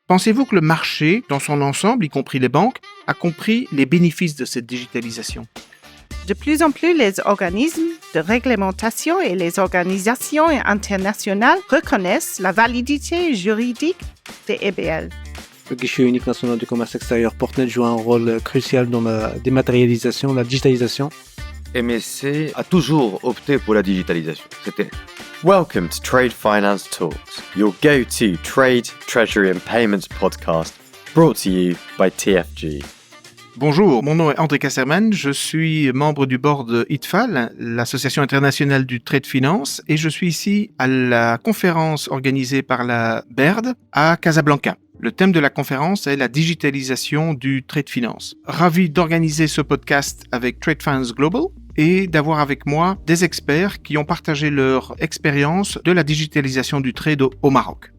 Pensez-vous que le marché, dans son ensemble, y compris les banques, a compris les bénéfices de cette digitalisation? De plus en plus, les organismes de réglementation et les organisations internationales reconnaissent la validité juridique des EBL. Le guichet unique national du commerce extérieur Portnet joue un rôle crucial dans la dématérialisation, la digitalisation. MSC a toujours opté pour la digitalisation. C'était Welcome to Trade Finance Talks, your go-to trade, treasury and payments podcast, brought to you by TFG. Bonjour, mon nom est André Kasserman, je suis membre du board de ITFAL, l'Association internationale du trade finance, et je suis ici à la conférence organisée par la BERD à Casablanca. Le thème de la conférence est la digitalisation du trade finance. Ravi d'organiser ce podcast avec Trade Finance Global et d'avoir avec moi des experts qui ont partagé leur expérience de la digitalisation du trade au Maroc.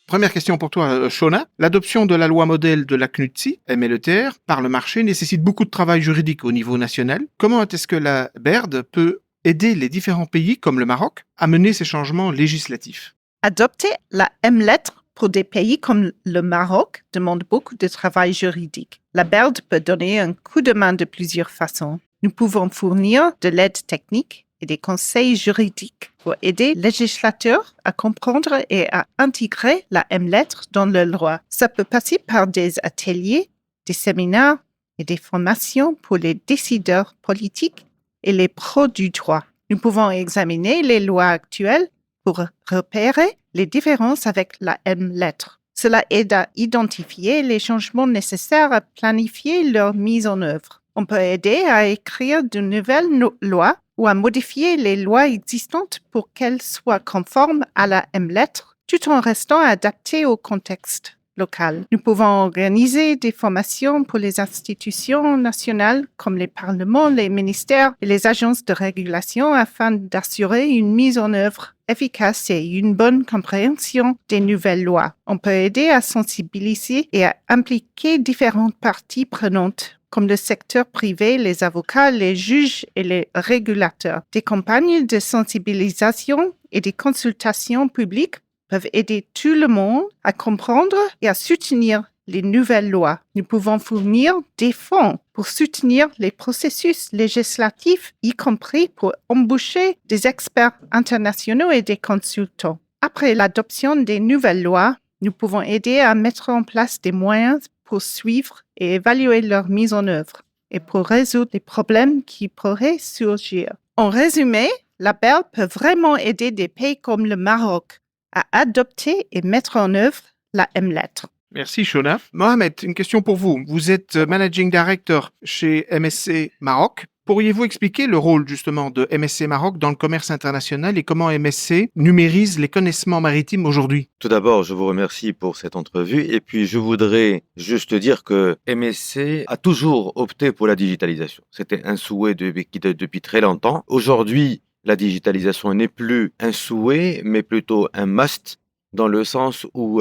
Première question pour toi, Shona. L'adoption de la loi modèle de la CNUTSI, MLETR, par le marché nécessite beaucoup de travail juridique au niveau national. Comment est-ce que la BERD peut aider les différents pays, comme le Maroc, à mener ces changements législatifs? Adopter la M-lettre pour des pays comme le Maroc demande beaucoup de travail juridique. La BERD peut donner un coup de main de plusieurs façons. Nous pouvons fournir de l'aide technique et des conseils juridiques pour aider les législateurs à comprendre et à intégrer la M-lettre dans leur loi. Ça peut passer par des ateliers, des séminaires et des formations pour les décideurs politiques et les pros du droit. Nous pouvons examiner les lois actuelles pour repérer les différences avec la M-lettre. Cela aide à identifier les changements nécessaires à planifier leur mise en œuvre. On peut aider à écrire de nouvelles lois ou à modifier les lois existantes pour qu'elles soient conformes à la M-lettre, tout en restant adaptées au contexte local. Nous pouvons organiser des formations pour les institutions nationales comme les parlements, les ministères et les agences de régulation afin d'assurer une mise en œuvre efficace et une bonne compréhension des nouvelles lois. On peut aider à sensibiliser et à impliquer différentes parties prenantes comme le secteur privé, les avocats, les juges et les régulateurs. Des campagnes de sensibilisation et des consultations publiques peuvent aider tout le monde à comprendre et à soutenir les nouvelles lois. Nous pouvons fournir des fonds pour soutenir les processus législatifs, y compris pour embaucher des experts internationaux et des consultants. Après l'adoption des nouvelles lois, nous pouvons aider à mettre en place des moyens pour suivre et évaluer leur mise en œuvre et pour résoudre les problèmes qui pourraient surgir. En résumé, la BERD peut vraiment aider des pays comme le Maroc à adopter et mettre en œuvre la M-lettre. Merci Shona. Mohamed, une question pour vous. Vous êtes Managing Director chez MSC Maroc. Pourriez-vous expliquer le rôle justement de MSC Maroc dans le commerce international et comment MSC numérise les connaissances maritimes aujourd'hui? Tout d'abord, je vous remercie pour cette entrevue et puis je voudrais juste dire que MSC a toujours opté pour la digitalisation. C'était un souhait depuis très longtemps. Aujourd'hui, la digitalisation n'est plus un souhait, mais plutôt un must, dans le sens où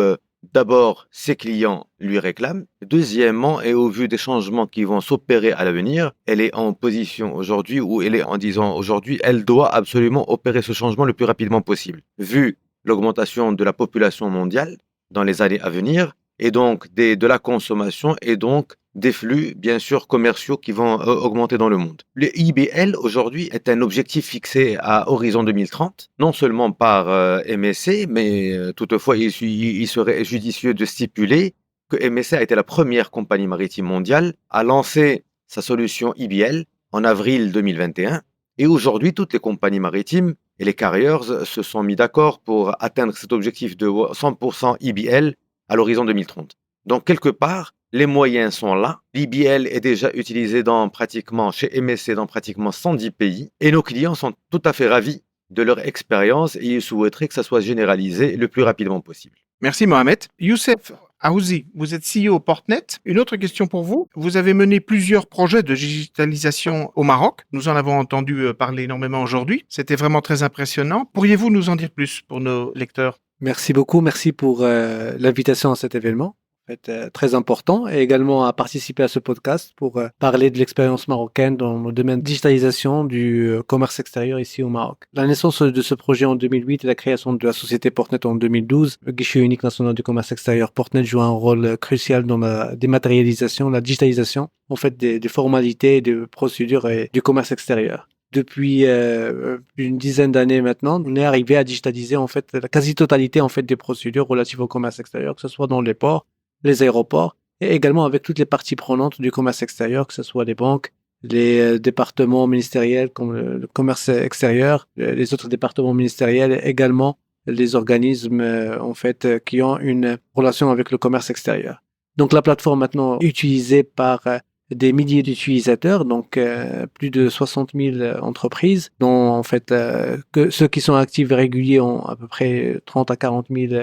d'abord, ses clients lui réclament. Deuxièmement, et au vu des changements qui vont s'opérer à l'avenir, elle est en position aujourd'hui où elle est en disant aujourd'hui, elle doit absolument opérer ce changement le plus rapidement possible. Vu l'augmentation de la population mondiale dans les années à venir, et donc de la consommation, et donc des flux, bien sûr, commerciaux qui vont augmenter dans le monde. Le IBL, aujourd'hui, est un objectif fixé à horizon 2030, non seulement par MSC, mais toutefois, il serait judicieux de stipuler que MSC a été la première compagnie maritime mondiale à lancer sa solution IBL en avril 2021. Et aujourd'hui, toutes les compagnies maritimes et les carriers se sont mis d'accord pour atteindre cet objectif de 100% IBL à l'horizon 2030. Donc, quelque part, les moyens sont là. L'IBL est déjà utilisé chez MSC dans pratiquement 110 pays. Et nos clients sont tout à fait ravis de leur expérience et ils souhaiteraient que ça soit généralisé le plus rapidement possible. Merci Mohamed. Youssef Aouzi, vous êtes CEO Portnet. Une autre question pour vous. Vous avez mené plusieurs projets de digitalisation au Maroc. Nous en avons entendu parler énormément aujourd'hui. C'était vraiment très impressionnant. Pourriez-vous nous en dire plus pour nos lecteurs? Merci beaucoup, merci pour l'invitation à cet événement. très important, et également à participer à ce podcast pour parler de l'expérience marocaine dans le domaine de digitalisation du commerce extérieur ici au Maroc. La naissance de ce projet en 2008 et la création de la société Portnet en 2012, le guichet unique national du commerce extérieur Portnet joue un rôle crucial dans la dématérialisation, la digitalisation des formalités, des procédures et du commerce extérieur. Depuis une dizaine d'années maintenant, on est arrivé à digitaliser la quasi-totalité des procédures relatives au commerce extérieur, que ce soit dans les ports, les aéroports, et également avec toutes les parties prenantes du commerce extérieur, que ce soit les banques, les départements ministériels comme le commerce extérieur, les autres départements ministériels, et également les organismes qui ont une relation avec le commerce extérieur. Donc la plateforme maintenant est utilisée par des milliers d'utilisateurs, donc plus de 60 000 entreprises, dont que ceux qui sont actifs et réguliers ont à peu près 30 à 40 000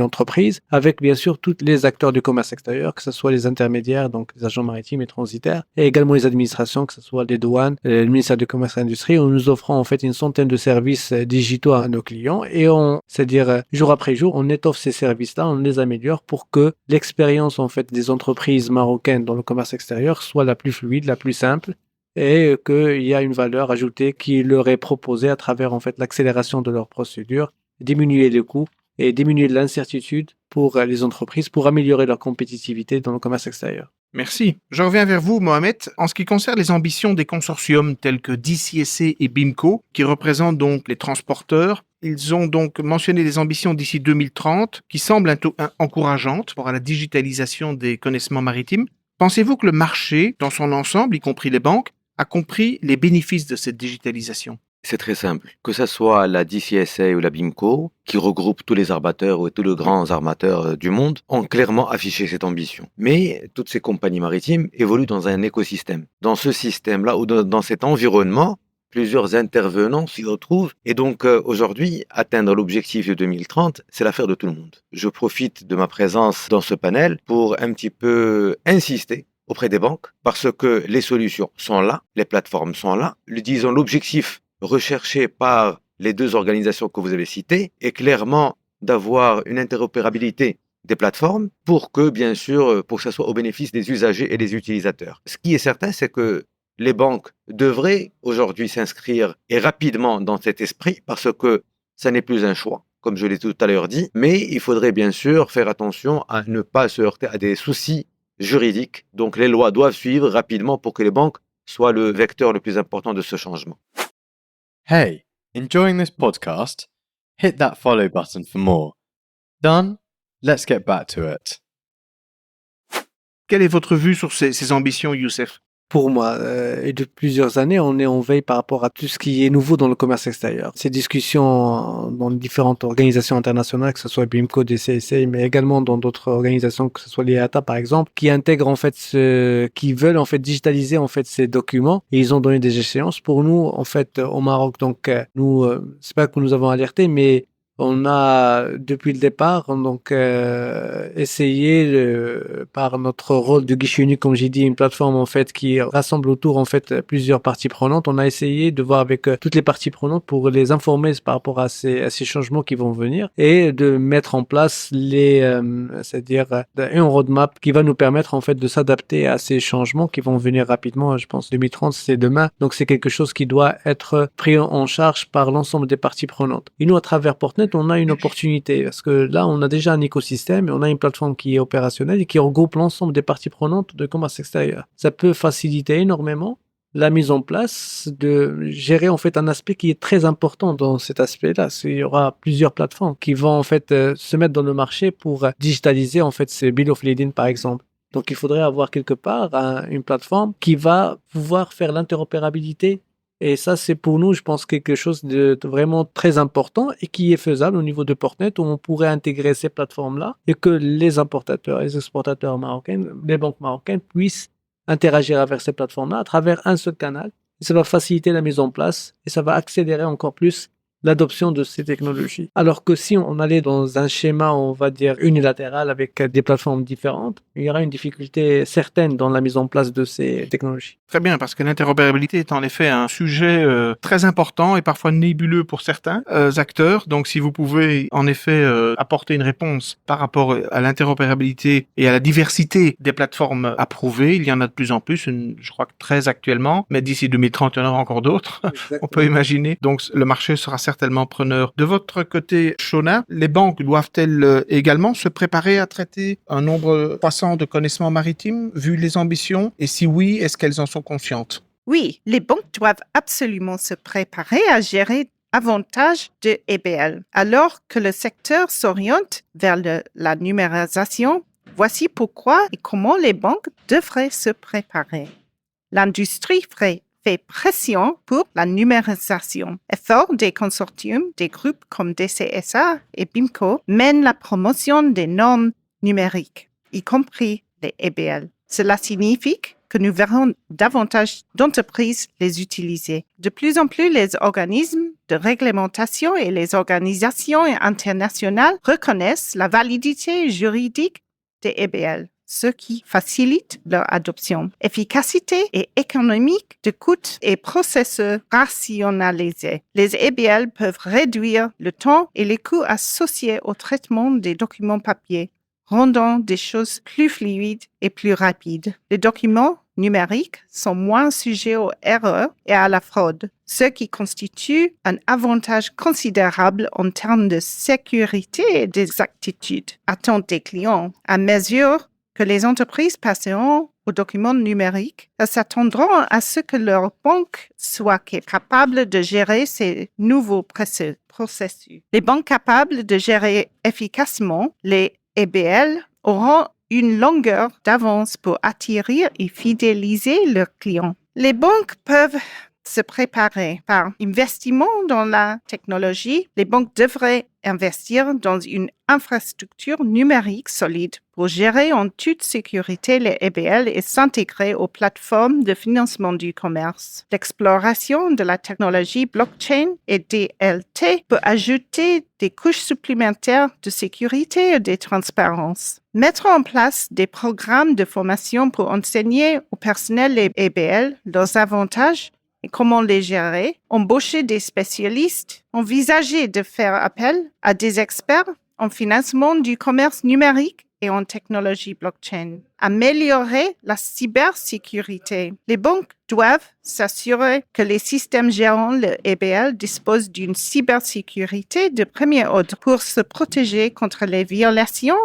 entreprises, avec bien sûr tous les acteurs du commerce extérieur, que ce soit les intermédiaires, donc les agents maritimes et transitaires, et également les administrations, que ce soit les douanes, le ministère du Commerce et de l'Industrie, où nous offrons une centaine de services digitaux à nos clients, et c'est-à-dire jour après jour, on étoffe ces services-là, on les améliore pour que l'expérience des entreprises marocaines dans le commerce extérieur soit la plus fluide, la plus simple, et qu'il y a une valeur ajoutée qui leur est proposée à travers l'accélération de leurs procédures, diminuer les coûts et diminuer l'incertitude pour les entreprises pour améliorer leur compétitivité dans le commerce extérieur. Merci. Je reviens vers vous, Mohamed. En ce qui concerne les ambitions des consortiums tels que DCSA et BIMCO, qui représentent donc les transporteurs, ils ont donc mentionné des ambitions d'ici 2030 qui semblent encourageantes pour la digitalisation des connaissements maritimes. Pensez-vous que le marché, dans son ensemble, y compris les banques, a compris les bénéfices de cette digitalisation? C'est très simple. Que ce soit la DCSA ou la BIMCO, qui regroupe tous les armateurs ou tous les grands armateurs du monde, ont clairement affiché cette ambition. Mais toutes ces compagnies maritimes évoluent dans un écosystème. Dans ce système-là, ou dans cet environnement, plusieurs intervenants s'y retrouvent. Et donc, aujourd'hui, atteindre l'objectif de 2030, c'est l'affaire de tout le monde. Je profite de ma présence dans ce panel pour un petit peu insister auprès des banques, parce que les solutions sont là, les plateformes sont là. Disons, l'objectif recherché par les deux organisations que vous avez citées est clairement d'avoir une interopérabilité des plateformes pour que, bien sûr, pour que ça soit au bénéfice des usagers et des utilisateurs. Ce qui est certain, c'est que les banques devraient aujourd'hui s'inscrire et rapidement dans cet esprit parce que ça n'est plus un choix, comme je l'ai tout à l'heure dit, mais il faudrait bien sûr faire attention à ne pas se heurter à des soucis juridiques. Donc les lois doivent suivre rapidement pour que les banques soient le vecteur le plus important de ce changement. Hey, enjoying this podcast? Hit that follow button for more. Done? Let's get back to it. Quelle est votre vue sur ces ambitions, Youssef? Pour moi, et de plusieurs années, on est en veille par rapport à tout ce qui est nouveau dans le commerce extérieur. Ces discussions dans différentes organisations internationales, que ce soit BIMCO, DCSA, mais également dans d'autres organisations, que ce soit l'IATA par exemple, qui intègrent qui veulent digitaliser ces documents, et ils ont donné des échéances. Pour nous, au Maroc, donc nous, c'est pas que nous avons alerté, mais on a, depuis le départ, essayé, par notre rôle de guichet unique, comme j'ai dit, une plateforme, qui rassemble autour, plusieurs parties prenantes. On a essayé de voir avec toutes les parties prenantes pour les informer par rapport à ces changements qui vont venir et de mettre en place c'est-à-dire un roadmap qui va nous permettre, de s'adapter à ces changements qui vont venir rapidement. Je pense 2030, c'est demain. Donc, c'est quelque chose qui doit être pris en charge par l'ensemble des parties prenantes. Et nous, à travers Portnet, on a une opportunité parce que là, on a déjà un écosystème et on a une plateforme qui est opérationnelle et qui regroupe l'ensemble des parties prenantes de commerce extérieur. Ça peut faciliter énormément la mise en place de gérer un aspect qui est très important dans cet aspect-là. Il y aura plusieurs plateformes qui vont se mettre dans le marché pour digitaliser ces bill of lading par exemple. Donc, il faudrait avoir quelque part une plateforme qui va pouvoir faire l'interopérabilité. Et ça, c'est pour nous, je pense, quelque chose de vraiment très important et qui est faisable au niveau de Portnet, où on pourrait intégrer ces plateformes-là et que les importateurs, les exportateurs marocains, les banques marocaines puissent interagir avec ces plateformes-là à travers un seul canal. Et ça va faciliter la mise en place et ça va accélérer encore plus l'adoption de ces technologies. Alors que si on allait dans un schéma, on va dire, unilatéral avec des plateformes différentes, il y aura une difficulté certaine dans la mise en place de ces technologies. Très bien, parce que l'interopérabilité est en effet un sujet très important et parfois nébuleux pour certains acteurs. Donc, si vous pouvez en effet apporter une réponse par rapport à l'interopérabilité et à la diversité des plateformes approuvées, il y en a de plus en plus, je crois que 13 actuellement, mais d'ici 2030, il y en aura encore d'autres. On peut imaginer. Donc, le marché sera certainement preneur. De votre côté, Shona, les banques doivent-elles également se préparer à traiter un nombre croissant de connaissances maritimes, vu les ambitions? Et si oui, est-ce qu'elles en sont conscientes? Oui, les banques doivent absolument se préparer à gérer davantage de EBL. Alors que le secteur s'oriente vers la numérisation, voici pourquoi et comment les banques devraient se préparer. L'industrie fait pression pour la numérisation. Effort des consortiums, des groupes comme DCSA et BIMCO mènent la promotion des normes numériques, y compris les EBL. Cela signifie que nous verrons davantage d'entreprises les utiliser. De plus en plus, les organismes de réglementation et les organisations internationales reconnaissent la validité juridique des EBL, ce qui facilite leur adoption. Efficacité et économique de coûts et processus rationalisés. Les EBL peuvent réduire le temps et les coûts associés au traitement des documents papier, rendant des choses plus fluides et plus rapides. Les documents numériques sont moins sujets aux erreurs et à la fraude, ce qui constitue un avantage considérable en termes de sécurité et d'exactitude. Attentes des clients. À mesure que les entreprises passeront aux documents numériques, elles s'attendront à ce que leur banque soit capable de gérer ces nouveaux processus. Les banques capables de gérer efficacement les EBL auront une longueur d'avance pour attirer et fidéliser leurs clients. Les banques peuvent se préparer par investissement dans la technologie. Les banques devraient investir dans une infrastructure numérique solide pour gérer en toute sécurité les EBL et s'intégrer aux plateformes de financement du commerce. L'exploration de la technologie blockchain et DLT peut ajouter des couches supplémentaires de sécurité et de transparence. Mettre en place des programmes de formation pour enseigner au personnel les EBL leurs avantages et comment les gérer, embaucher des spécialistes, envisager de faire appel à des experts en financement du commerce numérique et en technologie blockchain. Améliorer la cybersécurité. Les banques doivent s'assurer que les systèmes gérant le EBL disposent d'une cybersécurité de premier ordre pour se protéger contre les violations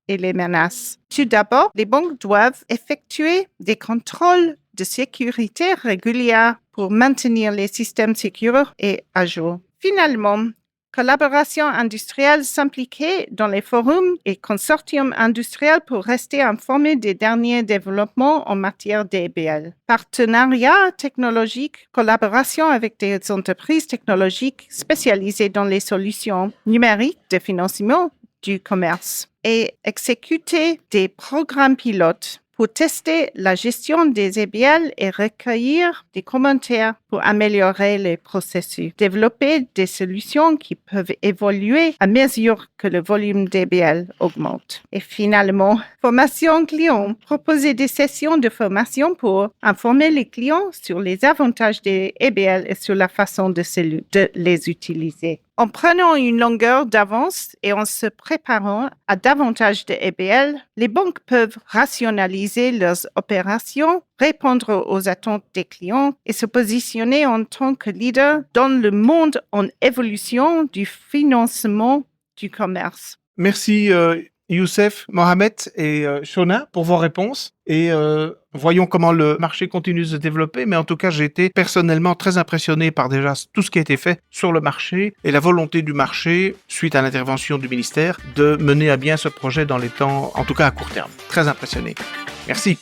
et les menaces. Tout d'abord, les banques doivent effectuer des contrôles de sécurité réguliers pour maintenir les systèmes sécures et à jour. Finalement, collaboration industrielle s'impliquer dans les forums et consortiums industriels pour rester informés des derniers développements en matière d'EBL. Partenariat technologique, collaboration avec des entreprises technologiques spécialisées dans les solutions numériques de financement du commerce et exécuter des programmes pilotes pour tester la gestion des EBL et recueillir des commentaires pour améliorer les processus. Développer des solutions qui peuvent évoluer à mesure que le volume d'EBL augmente. Et finalement, formation client. Proposer des sessions de formation pour informer les clients sur les avantages des EBL et sur la façon de les utiliser. En prenant une longueur d'avance et en se préparant à davantage de EBL, les banques peuvent rationaliser leurs opérations, répondre aux attentes des clients et se positionner en tant que leader dans le monde en évolution du financement du commerce. Merci Youssef, Mohamed et Shona pour vos réponses. Et voyons comment le marché continue de se développer. Mais en tout cas, j'ai été personnellement très impressionné par déjà tout ce qui a été fait sur le marché et la volonté du marché, suite à l'intervention du ministère, de mener à bien ce projet dans les temps, en tout cas à court terme. Très impressionné. Merci.